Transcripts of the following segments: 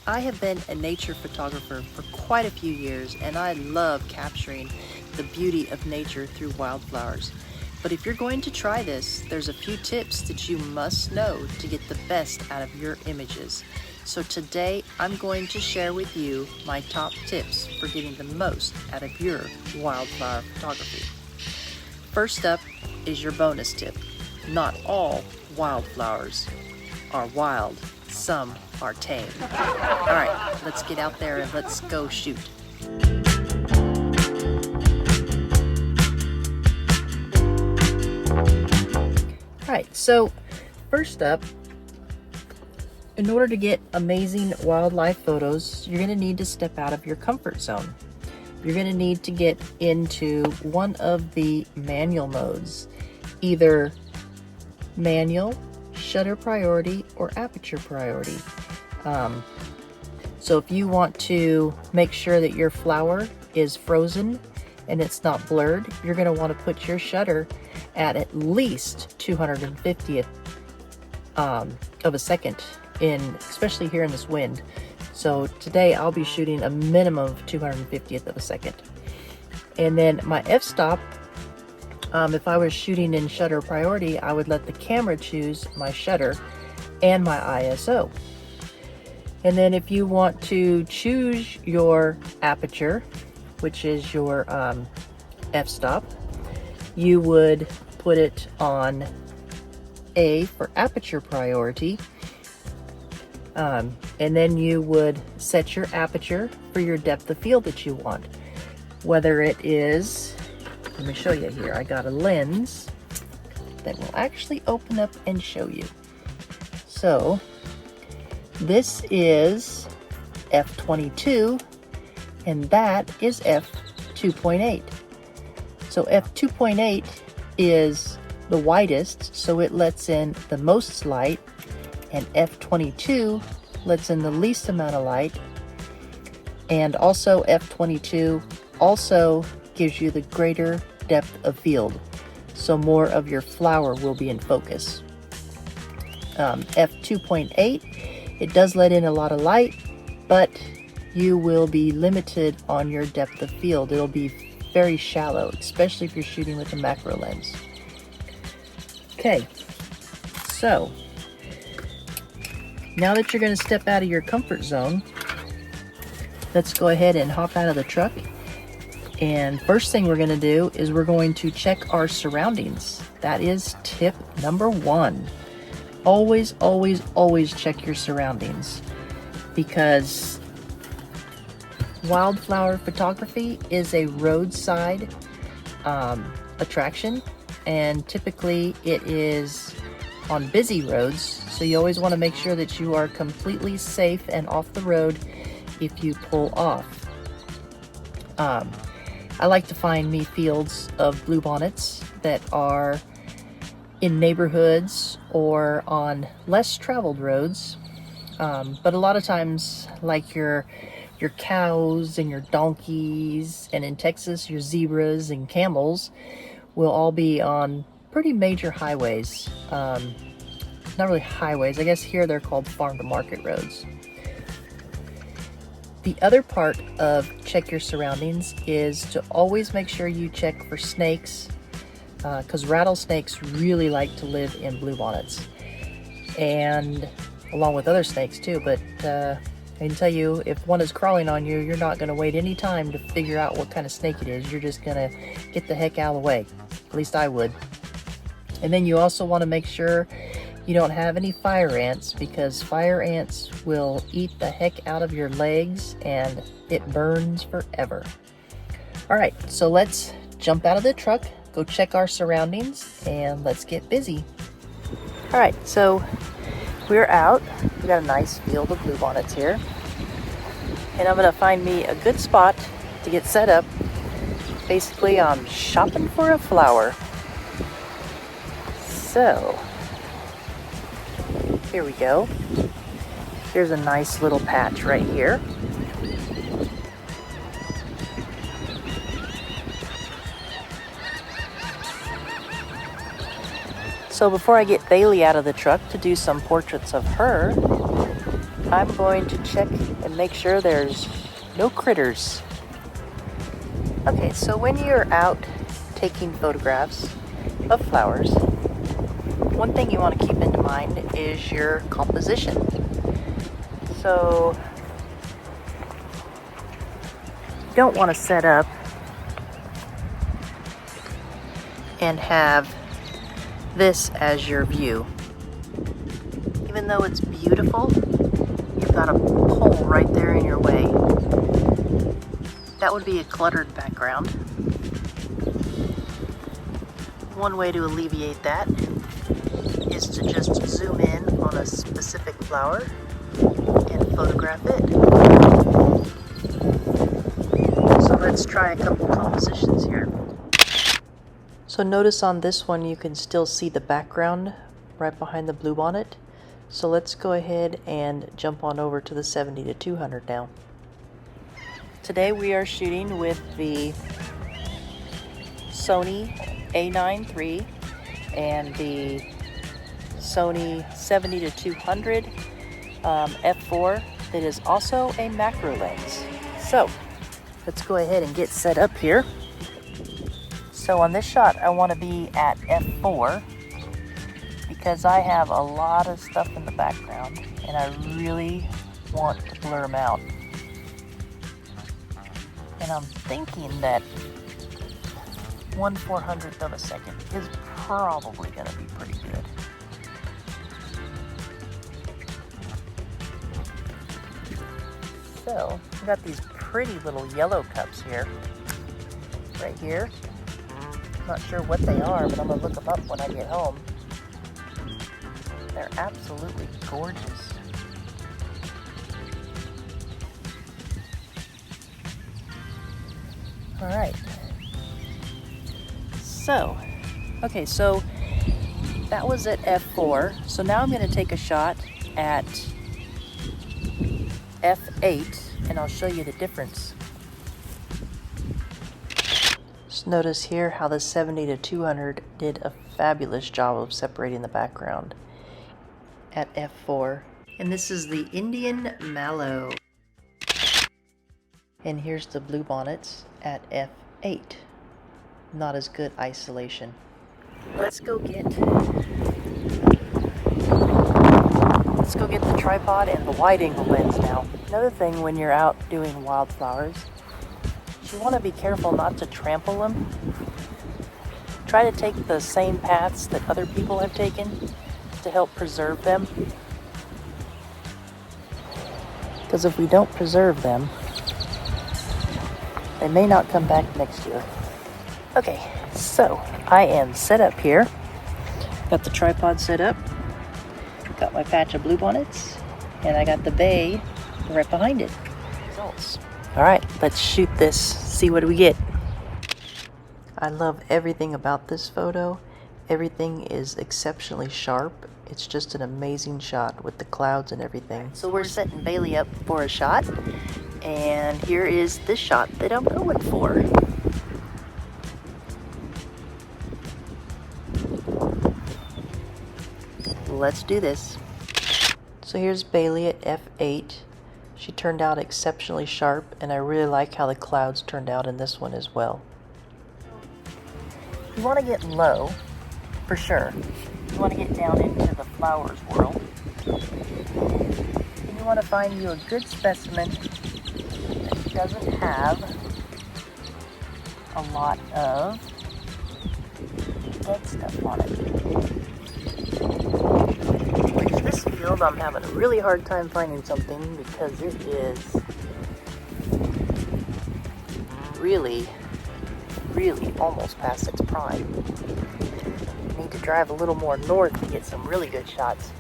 I have been a nature photographer for quite a few years, and I love capturing the beauty of nature through wildflowers. But if you're going to try this, there's a few tips that you must know to get the best out of your images. So today I'm going to share with you my top tips for getting the most out of your wildflower photography. First up is your bonus tip. Not all wildflowers are wild, some are tame. All right, let's get out there and let's go shoot. All right, so first up, in order to get amazing wildlife photos, you're going to need to step out of your comfort zone. You're going to need to get into one of the manual modes, either manual, shutter priority, or aperture priority. So if you want to make sure that your flower is frozen and it's not blurred, you're going to want to put your shutter at least 250th of a second, especially here in this wind. So today I'll be shooting a minimum of 250th of a second. And then my f-stop, if I was shooting in shutter priority, I would let the camera choose my shutter and my ISO. And then if you want to choose your aperture, which is your f-stop, you would put it on A for aperture priority. And then you would set your aperture for your depth of field that you want. Whether it is, let me show you here, I got a lens that will actually open up and show you. So this is f/22 and that is f/2.8. So f/2.8 is the widest, so it lets in the most light, and f/22 lets in the least amount of light. And also f/22 also gives you the greater depth of field, so more of your flower will be in focus. f/2.8, it does let in a lot of light, but you will be limited on your depth of field. It'll be very shallow, especially if you're shooting with a macro lens. Okay, so now that you're going to step out of your comfort zone, let's go ahead and hop out of the truck. And first thing we're going to do is we're going to check our surroundings. That is tip number one. Always, always, always check your surroundings, because wildflower photography is a roadside attraction, and typically it is on busy roads, so you always want to make sure that you are completely safe and off the road if you pull off. I like to find me fields of bluebonnets that are in neighborhoods or on less traveled roads, but a lot of times, like your cows and your donkeys, and in Texas your zebras and camels, will all be on pretty major highways. Not really highways, I guess here they're called farm to market roads. The other part of check your surroundings is to always make sure you check for snakes, because rattlesnakes really like to live in bluebonnets, and along with other snakes too. But I can tell you, if one is crawling on you, you're not going to wait any time to figure out what kind of snake it is. You're just going to get the heck out of the way. At least I would. And then you also want to make sure you don't have any fire ants, because fire ants will eat the heck out of your legs and it burns forever. All right, so let's jump out of the truck, go check our surroundings, and let's get busy. All right, so we're out. We got a nice field of bluebonnets here, and I'm gonna find me a good spot to get set up. Basically, I'm shopping for a flower. So here we go. Here's a nice little patch right here. So before I get Bailey out of the truck to do some portraits of her, I'm going to check and make sure there's no critters. Okay, so when you're out taking photographs of flowers, one thing you want to keep in mind is your composition. So you don't want to set up and have this as your view. Even though it's beautiful, you've got a pole right there in your way. That would be a cluttered background. One way to alleviate that is to just zoom in on a specific flower and photograph it. So let's try a couple compositions here. So notice on this one you can still see the background right behind the bluebonnet. So let's go ahead and jump on over to the 70 to 200 now. Today we are shooting with the Sony A9 III and the Sony 70 to 200 f4 that is also a macro lens. So let's go ahead and get set up here. So on this shot I want to be at f4 because I have a lot of stuff in the background and I really want to blur them out. And I'm thinking that 1/400th of a second is probably going to be pretty good. So, I've got these pretty little yellow cups here, right here. Not sure what they are, but I'm going to look them up when I get home. They're absolutely gorgeous. Alright. So, okay, so that was at f4. So now I'm going to take a shot at f8 and I'll show you the difference. Just notice here how the 70 to 200 did a fabulous job of separating the background at f4. And this is the Indian Mallow. And here's the bluebonnets at f8. Not as good isolation. Let's go get the tripod and the wide angle lens now. Another thing when you're out doing wildflowers, you want to be careful not to trample them. Try to take the same paths that other people have taken to help preserve them. Because if we don't preserve them, they may not come back next year. Okay, so I am set up here. Got the tripod set up. Got my patch of bluebonnets. And I got the bay right behind it. Results. Alright, let's shoot this. See what we get. I love everything about this photo. Everything is exceptionally sharp. It's just an amazing shot with the clouds and everything. So we're setting Bailey up for a shot. And here is the shot that I'm going for. Let's do this. So here's Bailey at f8. She turned out exceptionally sharp, and I really like how the clouds turned out in this one as well. You want to get low, for sure. You want to get down into the flowers world. And you want to find you a good specimen that doesn't have a lot of dead stuff on it. In this field, I'm having a really hard time finding something because it is really almost past its prime. I need to drive a little more north to get some really good shots.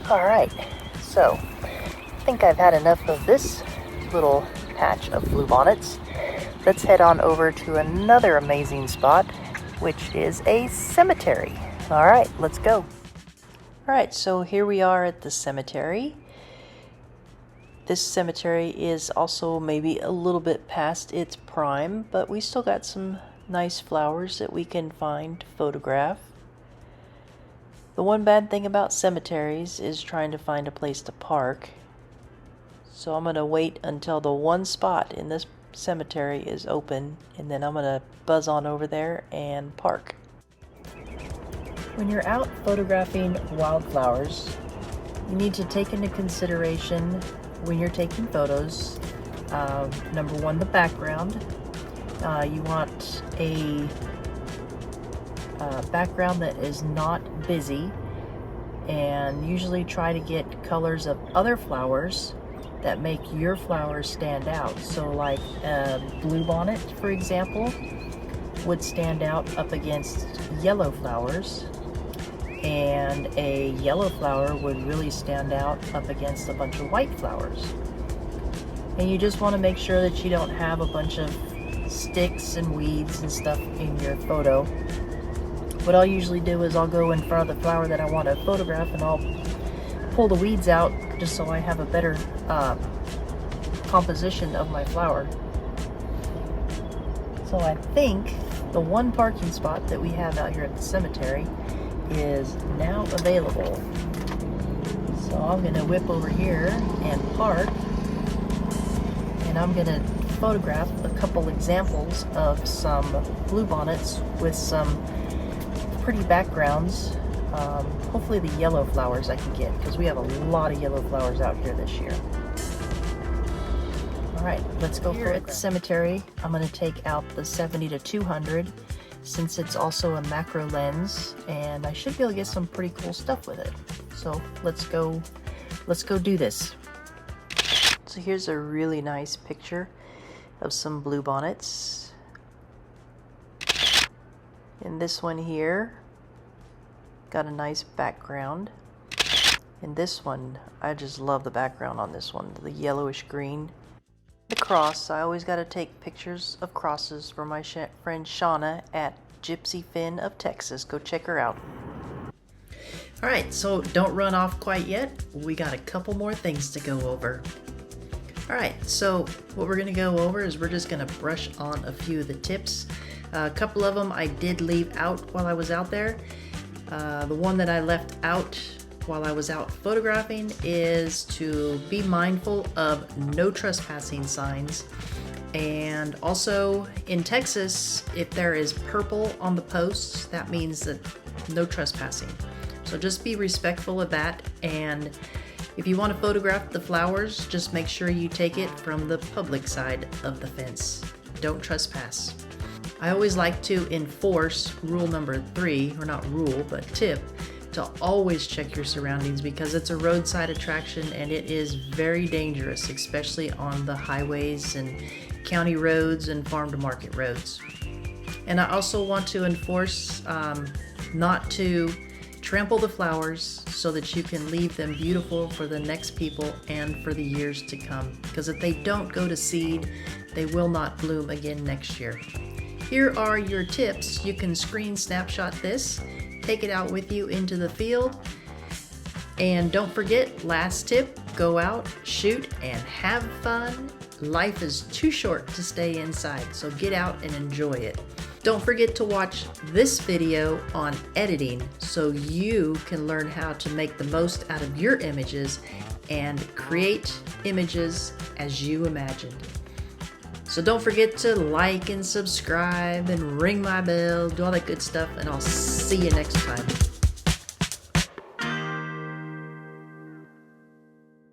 Alright, so I think I've had enough of this little patch of bluebonnets. Let's head on over to another amazing spot, which is a cemetery. Alright, let's go. Alright, so here we are at the cemetery. This cemetery is also maybe a little bit past its prime, but we still got some nice flowers that we can find to photograph. The one bad thing about cemeteries is trying to find a place to park. So I'm going to wait until the one spot in this cemetery is open, and then I'm going to buzz on over there and park. When you're out photographing wildflowers, you need to take into consideration when you're taking photos, number one, the background. You want a background that is not busy, and usually try to get colors of other flowers that make your flowers stand out. So like a bluebonnet, for example, would stand out up against yellow flowers, and a yellow flower would really stand out up against a bunch of white flowers. And you just want to make sure that you don't have a bunch of sticks and weeds and stuff in your photo. What I'll usually do is I'll go in front of the flower that I want to photograph, and I'll pull the weeds out just so I have a better composition of my flower. So I think the one parking spot that we have out here at the cemetery is now available. So I'm going to whip over here and park, and I'm going to photograph a couple examples of some bluebonnets with some pretty backgrounds. Hopefully the yellow flowers I can get, because we have a lot of yellow flowers out here this year. Alright, let's go here at the cemetery. I'm going to take out the 70 to 200 since it's also a macro lens, and I should be able to get some pretty cool stuff with it. So let's go do this. So here's a really nice picture of some bluebonnets. And this one here got a nice background. And this one, I just love the background on this one, the yellowish green. The cross, I always got to take pictures of crosses for my friend Shauna at Gypsy Fin of Texas. Go check her out. Alright, so don't run off quite yet. We got a couple more things to go over. Alright, so what we're going to go over is we're just going to brush on a few of the tips. A couple of them I did leave out while I was out there. The one that I left out while I was out photographing is to be mindful of no trespassing signs. And also in Texas, if there is purple on the posts, that means that no trespassing. So just be respectful of that, and if you want to photograph the flowers, just make sure you take it from the public side of the fence. Don't trespass. I always like to enforce rule number 3, or not rule, but tip, to always check your surroundings, because it's a roadside attraction and it is very dangerous, especially on the highways and county roads and farm to market roads. And I also want to enforce not to trample the flowers so that you can leave them beautiful for the next people and for the years to come, because if they don't go to seed, they will not bloom again next year. Here are your tips. You can screen snapshot this, take it out with you into the field, and don't forget, last tip, go out, shoot, and have fun. Life is too short to stay inside, so get out and enjoy it. Don't forget to watch this video on editing so you can learn how to make the most out of your images and create images as you imagined. So don't forget to like and subscribe and ring my bell, do all that good stuff, and I'll see you next time.